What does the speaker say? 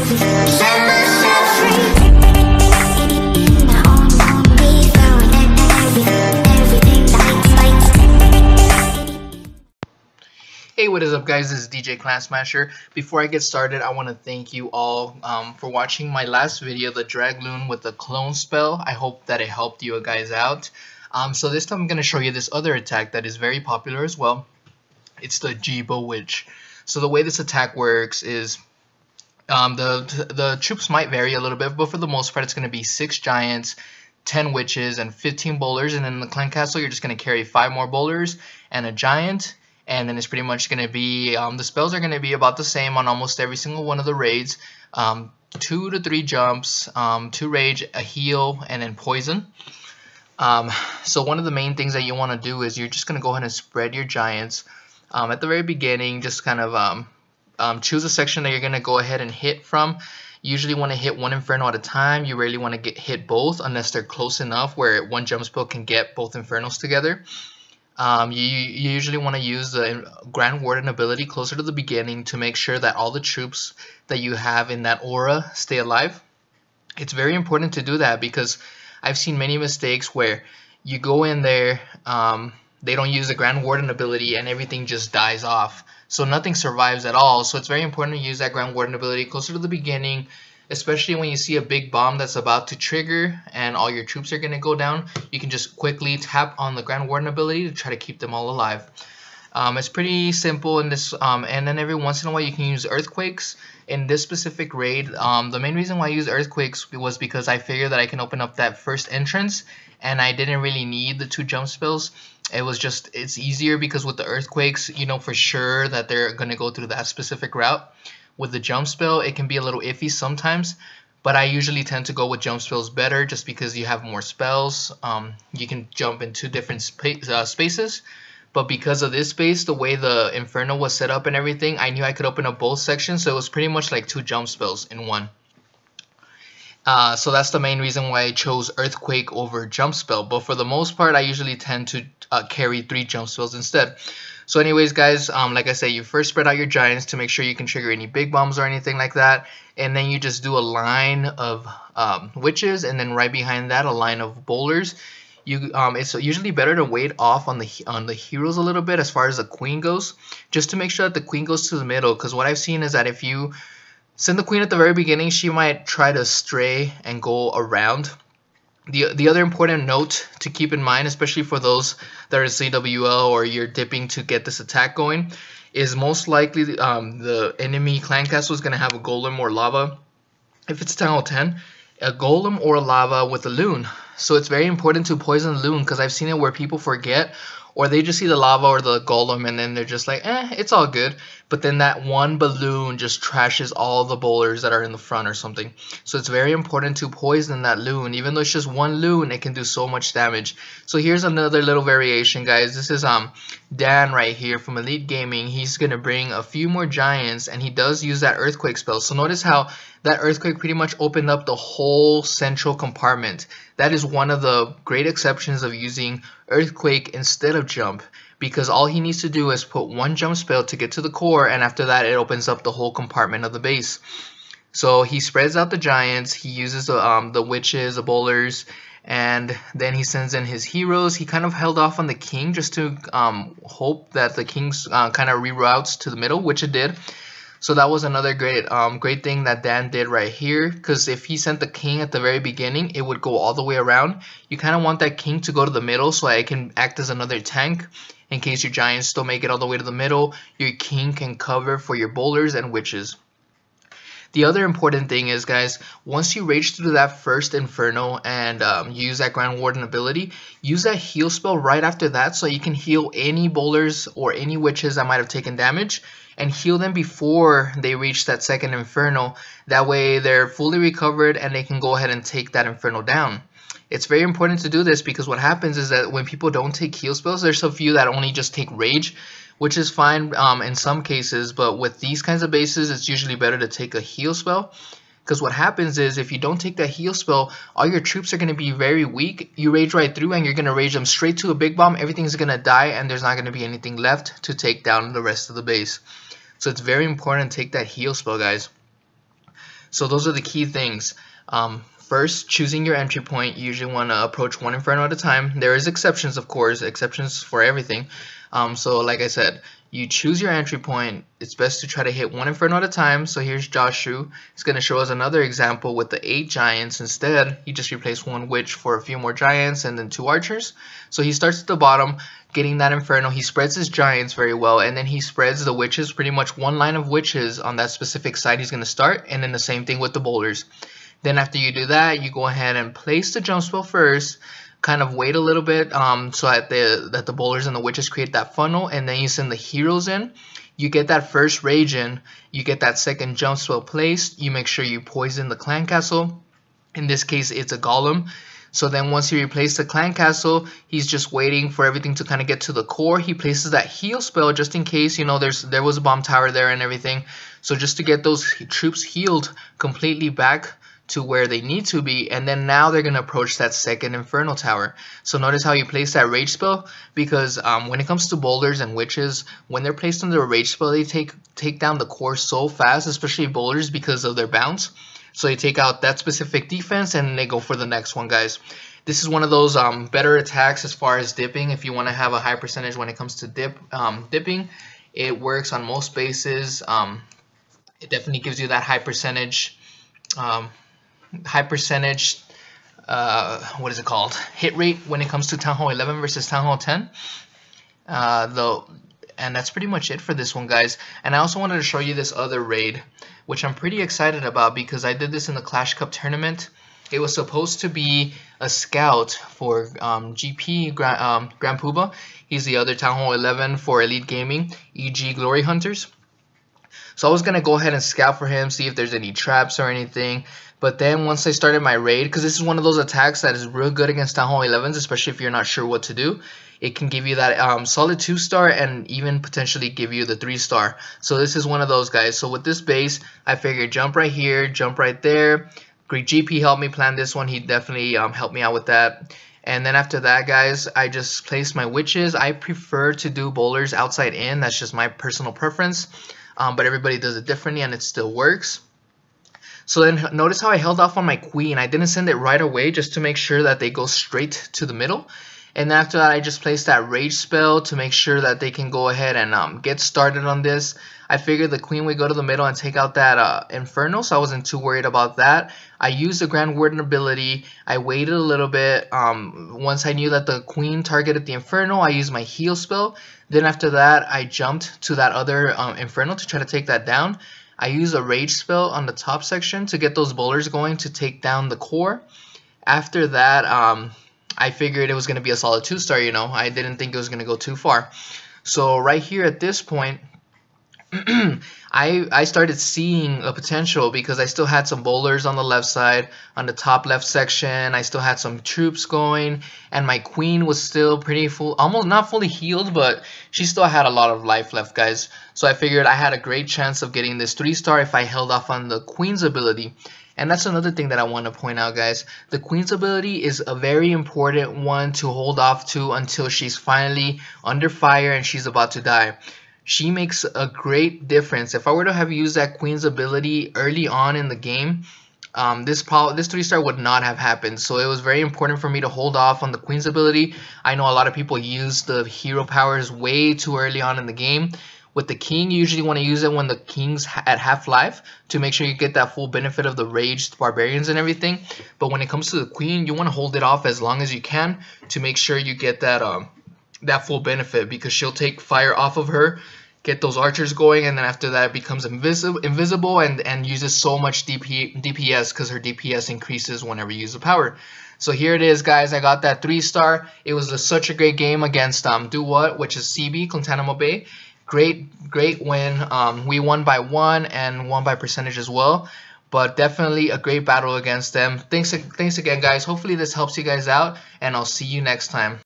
Hey, what is up guys, this is DJ Clan Smasher. Before I get started, I want to thank you all for watching my last video, the Dragloon with the clone spell. I hope that it helped you guys out. So this time I'm going to show you this other attack that is very popular as well. It's the GiBoWitch. So the way this attack works is the troops might vary a little bit, but for the most part it's going to be 6 giants, 10 witches, and 15 bowlers. And in the clan castle you're just going to carry 5 more bowlers and a giant. And then it's pretty much going to be, the spells are going to be about the same on almost every single one of the raids. 2 to 3 jumps, 2 rage, a heal, and then poison. So one of the main things that you want to do is you're just going to go ahead and spread your giants. At the very beginning, just kind of choose a section that you're going to go ahead and hit from. You usually want to hit 1 inferno at a time. You rarely want to hit both unless they're close enough where 1 jump spell can get both infernos together. You usually want to use the Grand Warden ability closer to the beginning to make sure that all the troops that you have in that aura stay alive. It's very important to do that because I've seen many mistakes where you go in there, they don't use the Grand Warden ability and everything just dies off. So nothing survives at all. So it's very important to use that Grand Warden ability closer to the beginning, especially when you see a big bomb that's about to trigger and all your troops are going to go down. You can just quickly tap on the Grand Warden ability to try to keep them all alive. It's pretty simple in this, and then every once in a while you can use earthquakes. In this specific raid, the main reason why I use earthquakes was because I figured that I can open up that first entrance and I didn't really need the 2 jump spells. It's easier because with the earthquakes, you know for sure that they're going to go through that specific route. With the jump spell, it can be a little iffy sometimes, but I usually tend to go with jump spells better just because you have more spells. You can jump into different spaces, but because of this space, the way the Inferno was set up and everything, I knew I could open up both sections, so it was pretty much like 2 jump spells in one. So that's the main reason why I chose Earthquake over jump spell, but for the most part, I usually tend to carry 3 jump spells instead. So anyways guys, like I said, you first spread out your giants to make sure you can trigger any big bombs or anything like that, and then you just do a line of witches, and then right behind that a line of bowlers. It's usually better to wait off on the heroes a little bit as far as the queen goes, just to make sure that the queen goes to the middle, because what I've seen is that if you send the queen at the very beginning, she might try to stray and go around. The other important note to keep in mind, especially for those that are CWL or you're dipping to get this attack going, is most likely the enemy clan castle is going to have a golem or lava. If it's Town Hall 10, a golem or a lava with a loon. So it's very important to poison the loon, because I've seen it where people forget, or they just see the lava or the golem and then they're just like, it's all good. But then that one balloon just trashes all the bowlers that are in the front or something. So it's very important to poison that loon. Even though it's just one loon, it can do so much damage. So here's another little variation, guys. This is Dan right here from Elite Gaming. He's going to bring a few more giants, and he does use that earthquake spell. So notice how that earthquake pretty much opened up the whole central compartment. That is one of the great exceptions of using earthquake instead of jump, because all he needs to do is put 1 jump spell to get to the core, and after that it opens up the whole compartment of the base. So he spreads out the giants, he uses the witches, the bowlers, and then he sends in his heroes. He kind of held off on the king just to hope that the king's kind of reroutes to the middle, which it did. So that was another great thing that Dan did right here, because if he sent the king at the very beginning, it would go all the way around. You kind of want that king to go to the middle so it can act as another tank. In case your giants don't make it all the way to the middle, your king can cover for your bowlers and witches. The other important thing is, guys, once you rage through that first inferno and use that Grand Warden ability, use that heal spell right after that so you can heal any bowlers or any witches that might have taken damage, and heal them before they reach that second inferno. That way they're fully recovered and they can go ahead and take that inferno down. It's very important to do this because what happens is that when people don't take heal spells, there's a few that only just take rage, which is fine in some cases, but with these kinds of bases it's usually better to take a heal spell, because what happens is if you don't take that heal spell, all your troops are going to be very weak. You rage right through and you're going to rage them straight to a big bomb, everything's going to die, and there's not going to be anything left to take down the rest of the base. So it's very important to take that heal spell, guys. So those are the key things. First, choosing your entry point. You usually want to approach one Inferno at a time. There is exceptions, of course, exceptions for everything. So like I said, you choose your entry point. It's best to try to hit one Inferno at a time. So here's Joshu. He's going to show us another example with the 8 giants. Instead, he just replaced 1 witch for a few more giants and then 2 archers. So he starts at the bottom, getting that Inferno. He spreads his giants very well, and then he spreads the witches, pretty much one line of witches on that specific side he's going to start, and then the same thing with the boulders. Then after you do that, you go ahead and place the jump spell first, kind of wait a little bit so that the boulders and the witches create that funnel, and then you send the heroes in. You get that first rage in, you get that second jump spell placed, you make sure you poison the clan castle. In this case, it's a golem. So then once he replaces the clan castle, he's just waiting for everything to kind of get to the core. He places that heal spell just in case, you know, there was a bomb tower there and everything. So just to get those troops healed completely back to where they need to be, and then now they're going to approach that second Inferno tower. So notice how you place that rage spell, because when it comes to boulders and witches, when they're placed under a rage spell, they take down the core so fast, especially boulders because of their bounce. So they take out that specific defense and they go for the next one, guys. This is one of those better attacks as far as dipping. If you want to have a high percentage when it comes to dipping, it works on most bases. It definitely gives you that high percentage what is it called, hit rate when it comes to Town Hall 11 versus Town Hall 10. And that's pretty much it for this one, guys. And I also wanted to show you this other raid, which I'm pretty excited about because I did this in the Clash Cup tournament. It was supposed to be a scout for GP Grand Poobah. He's the other Town Hall 11 for Elite Gaming, e.g. Glory Hunters. So I was going to go ahead and scout for him, see if there's any traps or anything. But then once I started my raid, because this is one of those attacks that is real good against Town Hall 11s, especially if you're not sure what to do. It can give you that solid 2-star and even potentially give you the 3-star. So this is one of those, guys. So with this base, I figured jump right here, jump right there. Great GP helped me plan this one. He definitely helped me out with that. And then after that, guys, I just placed my witches. I prefer to do bowlers outside in. That's just my personal preference. But everybody does it differently and it still works. So then notice how I held off on my queen. I didn't send it right away just to make sure that they go straight to the middle. And after that, I just placed that rage spell to make sure that they can go ahead and get started on this. I figured the queen would go to the middle and take out that Inferno, so I wasn't too worried about that. I used the Grand Warden ability. I waited a little bit. Once I knew that the queen targeted the Inferno, I used my heal spell. Then after that, I jumped to that other Inferno to try to take that down. I used a rage spell on the top section to get those bowlers going to take down the core. After that, I figured it was going to be a solid 2-star, you know. I didn't think it was going to go too far. So right here at this point, I started seeing a potential because I still had some bowlers on the left side, on the top left section. I still had some troops going, and my queen was still pretty full, almost not fully healed, but she still had a lot of life left, guys. So I figured I had a great chance of getting this 3-star if I held off on the queen's ability. And that's another thing that I want to point out, guys. The queen's ability is a very important one to hold off to until she's finally under fire and she's about to die. She makes a great difference. If I were to have used that queen's ability early on in the game, this 3-star would not have happened. So it was very important for me to hold off on the queen's ability. I know a lot of people use the hero powers way too early on in the game. With the king, you usually want to use it when the king's at half life to make sure you get that full benefit of the raged barbarians and everything. But when it comes to the queen, you want to hold it off as long as you can to make sure you get that that full benefit, because she'll take fire off of her, get those archers going, and then after that it becomes invisible and uses so much DPS because her DPS increases whenever you use the power. So here it is, guys. I got that 3-star. It was such a great game against Th11, which is CB, Guantanamo Bay. Great win. We won by 1 and won by percentage as well. But definitely a great battle against them. Thanks again, guys. Hopefully this helps you guys out, and I'll see you next time.